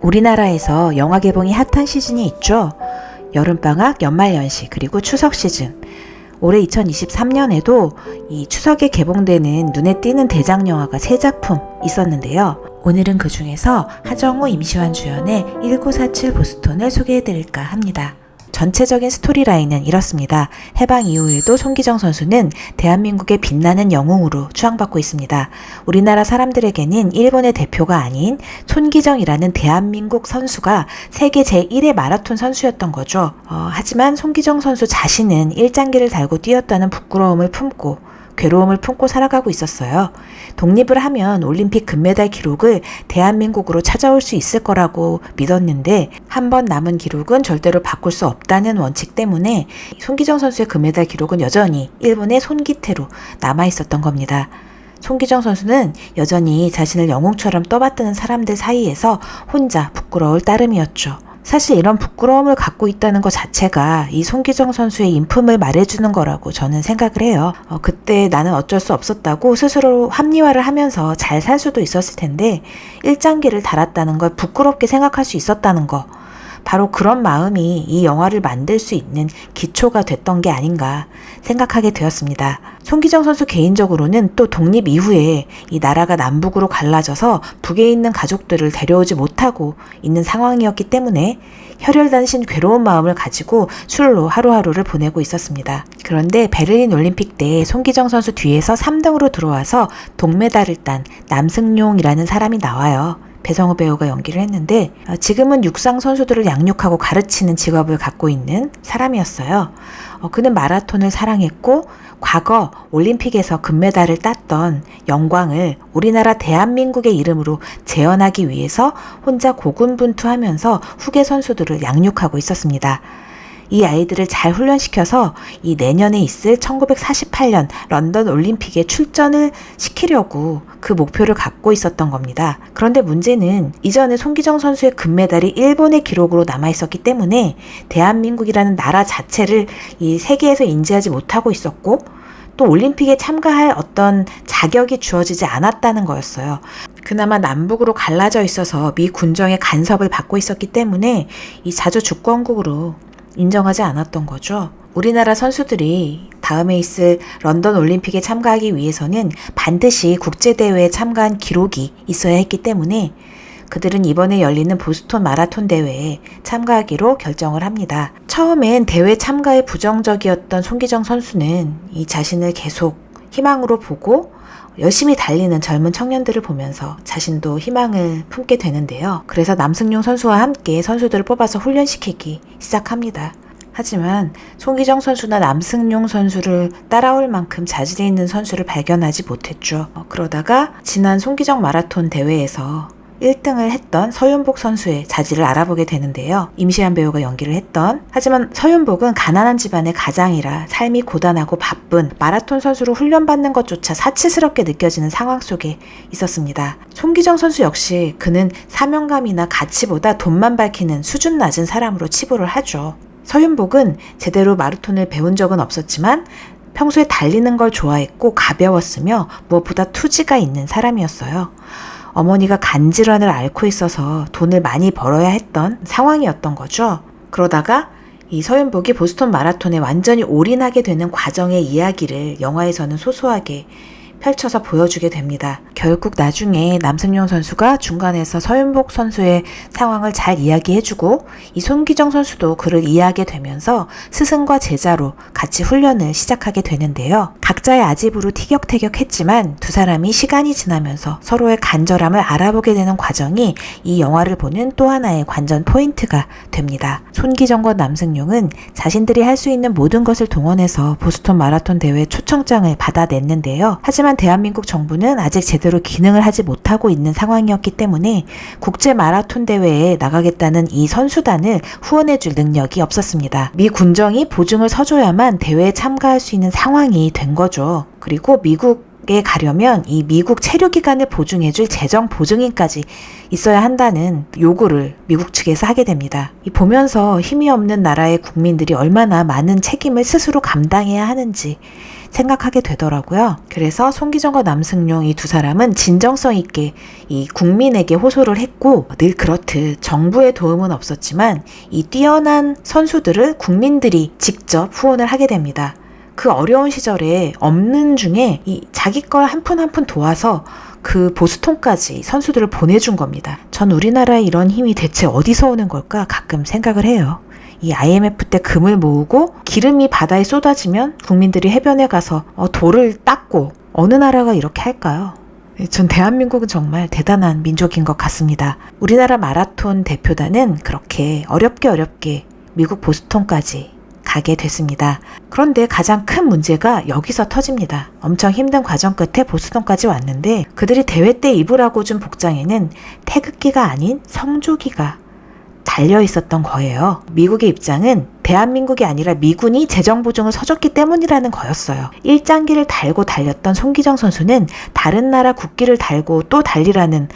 우리나라에서 영화 개봉이 핫한 시즌이 있죠. 여름방학, 연말연시, 그리고 추석 시즌. 올해 2023년에도 이 추석에 개봉되는 눈에 띄는 대작 영화가 3작품 있었는데요. 오늘은 그 중에서 하정우, 임시완 주연의 1947 보스턴을 소개해드릴까 합니다. 전체적인 스토리라인은 이렇습니다. 해방 이후에도 손기정 선수는 대한민국의 빛나는 영웅으로 추앙받고 있습니다. 우리나라 사람들에게는 일본의 대표가 아닌 손기정이라는 대한민국 선수가 세계 제1의 마라톤 선수였던 거죠. 하지만 손기정 선수 자신은 일장기를 달고 뛰었다는 부끄러움을 품고 괴로움을 품고 살아가고 있었어요. 독립을 하면 올림픽 금메달 기록을 대한민국으로 찾아올 수 있을 거라고 믿었는데 한 번 남은 기록은 절대로 바꿀 수 없다는 원칙 때문에 손기정 선수의 금메달 기록은 여전히 일본의 손기태로 남아있었던 겁니다. 손기정 선수는 여전히 자신을 영웅처럼 떠받드는 사람들 사이에서 혼자 부끄러울 따름이었죠. 사실 이런 부끄러움을 갖고 있다는 것 자체가 이 손기정 선수의 인품을 말해주는 거라고 저는 생각을 해요. 그때 나는 어쩔 수 없었다고 스스로 합리화를 하면서 잘 살 수도 있었을 텐데 일장기를 달았다는 걸 부끄럽게 생각할 수 있었다는 거. 바로 그런 마음이 이 영화를 만들 수 있는 기초가 됐던 게 아닌가 생각하게 되었습니다. 손기정 선수 개인적으로는 또 독립 이후에 이 나라가 남북으로 갈라져서 북에 있는 가족들을 데려오지 못하고 있는 상황이었기 때문에 혈혈단신 괴로운 마음을 가지고 술로 하루하루를 보내고 있었습니다. 그런데 베를린 올림픽 때 손기정 선수 뒤에서 3등으로 들어와서 동메달을 딴 남승용이라는 사람이 나와요. 배성우 배우가 연기를 했는데 지금은 육상 선수들을 양육하고 가르치는 직업을 갖고 있는 사람이었어요. 그는 마라톤을 사랑했고 과거 올림픽에서 금메달을 땄던 영광을 우리나라 대한민국의 이름으로 재현하기 위해서 혼자 고군분투하면서 후계 선수들을 양육하고 있었습니다. 이 아이들을 잘 훈련시켜서 이 내년에 있을 1948년 런던 올림픽에 출전을 시키려고 그 목표를 갖고 있었던 겁니다. 그런데 문제는 이전에 손기정 선수의 금메달이 일본의 기록으로 남아있었기 때문에 대한민국이라는 나라 자체를 이 세계에서 인지하지 못하고 있었고 또 올림픽에 참가할 어떤 자격이 주어지지 않았다는 거였어요. 그나마 남북으로 갈라져 있어서 미 군정의 간섭을 받고 있었기 때문에 이 자주 주권국으로 인정하지 않았던 거죠. 우리나라 선수들이 다음에 있을 런던 올림픽에 참가하기 위해서는 반드시 국제대회에 참가한 기록이 있어야 했기 때문에 그들은 이번에 열리는 보스턴 마라톤 대회에 참가하기로 결정을 합니다. 처음엔 대회 참가에 부정적이었던 손기정 선수는 이 자신을 계속 희망으로 보고 열심히 달리는 젊은 청년들을 보면서 자신도 희망을 품게 되는데요. 그래서 남승용 선수와 함께 선수들을 뽑아서 훈련시키기 시작합니다. 하지만 손기정 선수나 남승용 선수를 따라올 만큼 자질이 있는 선수를 발견하지 못했죠. 그러다가 지난 손기정 마라톤 대회에서 1등을 했던 서윤복 선수의 자질을 알아보게 되는데요. 임시완 배우가 연기를 했던 하지만 서윤복은 가난한 집안의 가장이라 삶이 고단하고 바쁜 마라톤 선수로 훈련받는 것조차 사치스럽게 느껴지는 상황 속에 있었습니다. 손기정 선수 역시 그는 사명감이나 가치보다 돈만 밝히는 수준 낮은 사람으로 치부를 하죠. 서윤복은 제대로 마라톤을 배운 적은 없었지만 평소에 달리는 걸 좋아했고 가벼웠으며 무엇보다 투지가 있는 사람이었어요. 어머니가 간질환을 앓고 있어서 돈을 많이 벌어야 했던 상황이었던 거죠. 그러다가 이 서윤복이 보스턴 마라톤에 완전히 올인하게 되는 과정의 이야기를 영화에서는 소소하게 펼쳐서 보여주게 됩니다. 결국 나중에 남승용 선수가 중간에서 서윤복 선수의 상황을 잘 이야기해주고 이 손기정 선수도 그를 이해하게 되면서 스승과 제자로 같이 훈련을 시작하게 되는데요. 각자의 아집으로 티격태격했지만 두 사람이 시간이 지나면서 서로의 간절함을 알아보게 되는 과정이 이 영화를 보는 또 하나의 관전 포인트가 됩니다. 손기정과 남승용은 자신들이 할 수 있는 모든 것을 동원해서 보스턴 마라톤 대회 초청장을 받아냈는데요. 하지만 대한민국 정부는 아직 제대로 기능을 하지 못하고 있는 상황이었기 때문에 국제 마라톤 대회에 나가겠다는 이 선수단을 후원해줄 능력이 없었습니다. 미 군정이 보증을 서줘야만 대회에 참가할 수 있는 상황이 된 거죠. 그리고 미국에 가려면 이 미국 체류기간을 보증해줄 재정 보증인까지 있어야 한다는 요구를 미국 측에서 하게 됩니다. 보면서 힘이 없는 나라의 국민들이 얼마나 많은 책임을 스스로 감당해야 하는지 생각하게 되더라고요. 그래서 손기정과 남승용 이 두 사람은 진정성 있게 이 국민에게 호소를 했고, 늘 그렇듯 정부의 도움은 없었지만 이 뛰어난 선수들을 국민들이 직접 후원을 하게 됩니다. 그 어려운 시절에 없는 중에 이 자기 걸 한 푼 한 푼 도와서 그 보스톤까지 선수들을 보내준 겁니다. 전 우리나라의 이런 힘이 대체 어디서 오는 걸까 가끔 생각을 해요. 이 IMF 때 금을 모으고 기름이 바다에 쏟아지면 국민들이 해변에 가서 돌을 닦고, 어느 나라가 이렇게 할까요? 전 대한민국은 정말 대단한 민족인 것 같습니다. 우리나라 마라톤 대표단은 그렇게 어렵게 미국 보스톤까지 가게 됐습니다. 그런데 가장 큰 문제가 여기서 터집니다. 엄청 힘든 과정 끝에 보스턴까지 왔는데 그들이 대회 때 입으라고 준 복장에는 태극기가 아닌 성조기가 달려 있었던 거예요. 미국의 입장은 대한민국이 아니라 미군이 재정보증을 서줬기 때문이라는 거였어요. 일장기를 달고 달렸던 손기정 선수는 다른 나라 국기를 달고 또 달리라는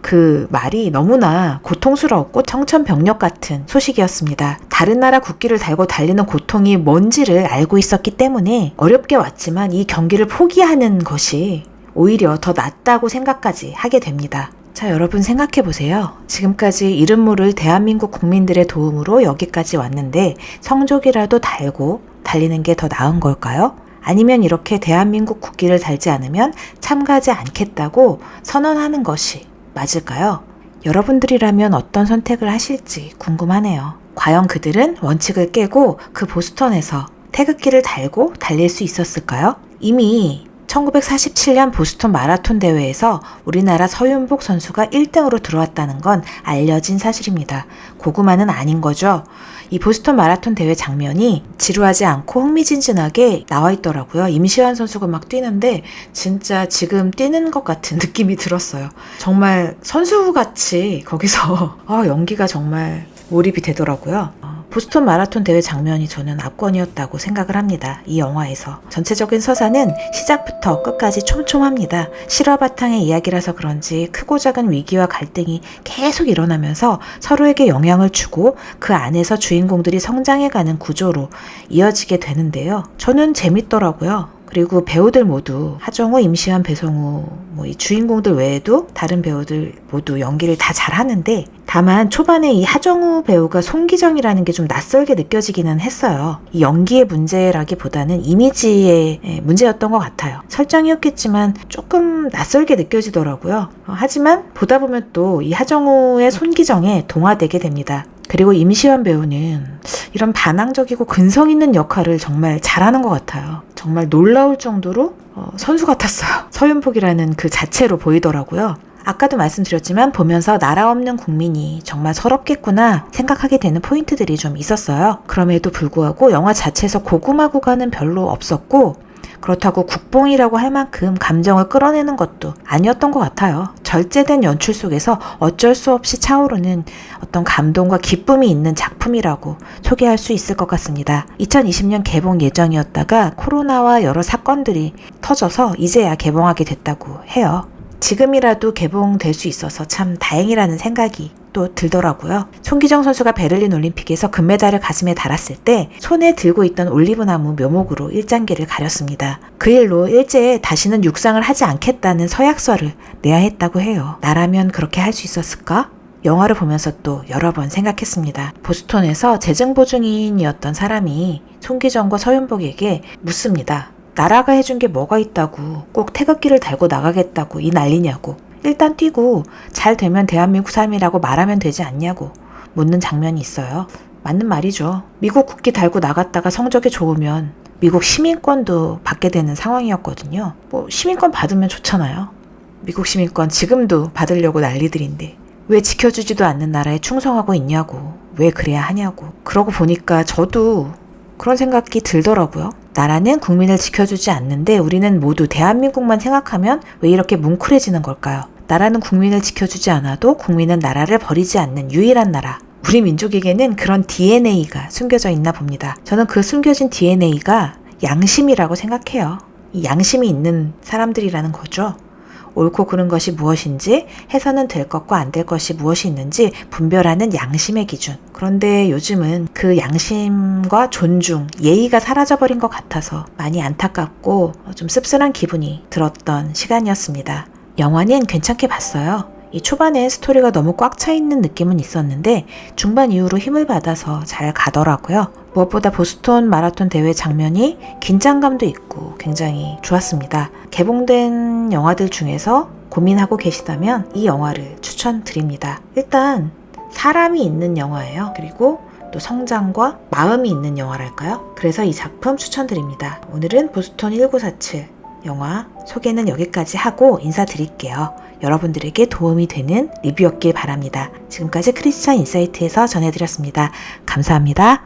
그 말이 너무나 고통스러웠고 청천벽력 같은 소식이었습니다. 다른 나라 국기를 달고 달리는 고통이 뭔지를 알고 있었기 때문에 어렵게 왔지만 이 경기를 포기하는 것이 오히려 더 낫다고 생각까지 하게 됩니다. 자, 여러분 생각해 보세요. 지금까지 이름 모를 대한민국 국민들의 도움으로 여기까지 왔는데 성조기라도 달고 달리는 게 더 나은 걸까요? 아니면 이렇게 대한민국 국기를 달지 않으면 참가하지 않겠다고 선언하는 것이 맞을까요? 여러분들이라면 어떤 선택을 하실지 궁금하네요. 과연 그들은 원칙을 깨고 그 보스턴에서 태극기를 달고 달릴 수 있었을까요? 이미 1947년 보스턴 마라톤 대회에서 우리나라 서윤복 선수가 1등으로 들어왔다는 건 알려진 사실입니다. 고구마는 아닌 거죠. 이 보스턴 마라톤 대회 장면이 지루하지 않고 흥미진진하게 나와 있더라고요. 임시완 선수가 막 뛰는데 진짜 지금 뛰는 것 같은 느낌이 들었어요. 정말 선수같이 거기서 연기가 정말 몰입이 되더라고요. 보스턴 마라톤 대회 장면이 저는 압권이었다고 생각을 합니다. 이 영화에서. 전체적인 서사는 시작부터 끝까지 촘촘합니다. 실화 바탕의 이야기라서 그런지 크고 작은 위기와 갈등이 계속 일어나면서 서로에게 영향을 주고 그 안에서 주인공들이 성장해가는 구조로 이어지게 되는데요. 저는 재밌더라고요. 그리고 배우들 모두 하정우, 임시완, 배성우 이 주인공들 외에도 다른 배우들 모두 연기를 다 잘하는데 다만 초반에 이 하정우 배우가 손기정이라는 게 좀 낯설게 느껴지기는 했어요. 이 연기의 문제라기보다는 이미지의 문제였던 것 같아요. 설정이었겠지만 조금 낯설게 느껴지더라고요. 하지만 보다 보면 또 이 하정우의 손기정에 동화되게 됩니다. 그리고 임시완 배우는 이런 반항적이고 근성 있는 역할을 정말 잘하는 것 같아요. 정말 놀라울 정도로 선수 같았어요. 서윤복이라는 그 자체로 보이더라고요. 아까도 말씀드렸지만 보면서 나라 없는 국민이 정말 서럽겠구나 생각하게 되는 포인트들이 좀 있었어요. 그럼에도 불구하고 영화 자체에서 고구마 구간은 별로 없었고 그렇다고 국뽕이라고 할 만큼 감정을 끌어내는 것도 아니었던 것 같아요. 절제된 연출 속에서 어쩔 수 없이 차오르는 어떤 감동과 기쁨이 있는 작품이라고 소개할 수 있을 것 같습니다. 2020년 개봉 예정이었다가 코로나와 여러 사건들이 터져서 이제야 개봉하게 됐다고 해요. 지금이라도 개봉될 수 있어서 참 다행이라는 생각이 또 들더라고요. 손기정 선수가 베를린 올림픽에서 금메달을 가슴에 달았을 때 손에 들고 있던 올리브나무 묘목으로 일장기를 가렸습니다. 그 일로 일제에 다시는 육상을 하지 않겠다는 서약서를 내야 했다고 해요. 나라면 그렇게 할 수 있었을까? 영화를 보면서 또 여러 번 생각했습니다. 보스턴에서 재정보증인이었던 사람이 손기정과 서윤복에게 묻습니다. 나라가 해준 게 뭐가 있다고 꼭 태극기를 달고 나가겠다고 이 난리냐고. 일단 뛰고 잘 되면 대한민국 삶이라고 말하면 되지 않냐고 묻는 장면이 있어요. 맞는 말이죠. 미국 국기 달고 나갔다가 성적이 좋으면 미국 시민권도 받게 되는 상황이었거든요. 시민권 받으면 좋잖아요. 미국 시민권 지금도 받으려고 난리들인데 왜 지켜주지도 않는 나라에 충성하고 있냐고. 왜 그래야 하냐고. 그러고 보니까 저도 그런 생각이 들더라고요. 나라는 국민을 지켜주지 않는데 우리는 모두 대한민국만 생각하면 왜 이렇게 뭉클해지는 걸까요? 나라는 국민을 지켜주지 않아도 국민은 나라를 버리지 않는 유일한 나라. 우리 민족에게는 그런 DNA가 숨겨져 있나 봅니다. 저는 그 숨겨진 DNA가 양심이라고 생각해요. 이 양심이 있는 사람들이라는 거죠. 옳고 그른 것이 무엇인지, 해서는 될 것과 안 될 것이 무엇이 있는지 분별하는 양심의 기준. 그런데 요즘은 그 양심과 존중, 예의가 사라져버린 것 같아서 많이 안타깝고 좀 씁쓸한 기분이 들었던 시간이었습니다. 영화는 괜찮게 봤어요. 이 초반에 스토리가 너무 꽉 차 있는 느낌은 있었는데 중반 이후로 힘을 받아서 잘 가더라고요. 무엇보다 보스턴 마라톤 대회 장면이 긴장감도 있고 굉장히 좋았습니다. 개봉된 영화들 중에서 고민하고 계시다면 이 영화를 추천드립니다. 일단 사람이 있는 영화예요. 그리고 또 성장과 마음이 있는 영화랄까요? 그래서 이 작품 추천드립니다. 오늘은 보스턴 1947 영화 소개는 여기까지 하고 인사드릴게요. 여러분들에게 도움이 되는 리뷰였길 바랍니다. 지금까지 크리스찬 인사이트에서 전해드렸습니다. 감사합니다.